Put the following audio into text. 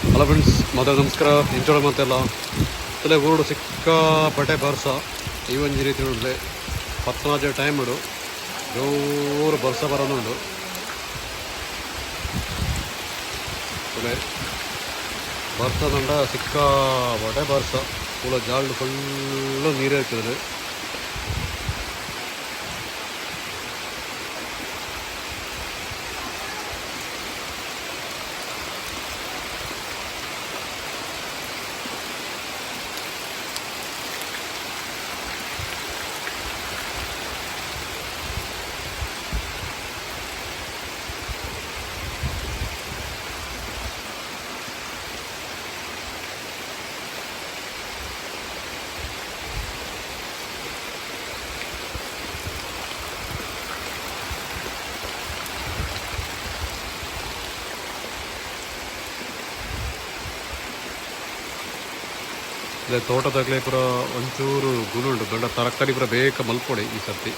Hello friends, ಮತ್ತೆ ನಮಸ್ಕಾರ. ಇಂಚೋಳ ಮತ್ತೆಲ್ಲ ತಲೆ ಊರು ಸಿಕ್ಕಾಪಟ್ಟೆ ಬರ್ಸ ಈ ಒಂದು ರೀತಿ ನೋಡಿದ್ರೆ 14 ಟೈಮ್ ಇಡು ಜೋರು ಬರ್ಸ ಬರೋದುಂಡು. ತಲೆ ಬರ್ಸದಂಡ ಸಿಕ್ಕಾಪಟ್ಟೆ ಬರ್ಸ ಪೂರ ಜಾಲ್ಡು ಫುಲ್ಲು ನೀರೇ ಇರ್ತದೆ. ಇಲ್ಲ ತೋಟದಾಗಲೇ ಪೂರ ಒಂಚೂರು ಗುಣ ಉಂಟು. ಗಂಡ ತರಕಾರಿ ಪೂರ ಬೇಗ ಮಲ್ಪೊಡೆ ಈ ಸರ್ತಿ.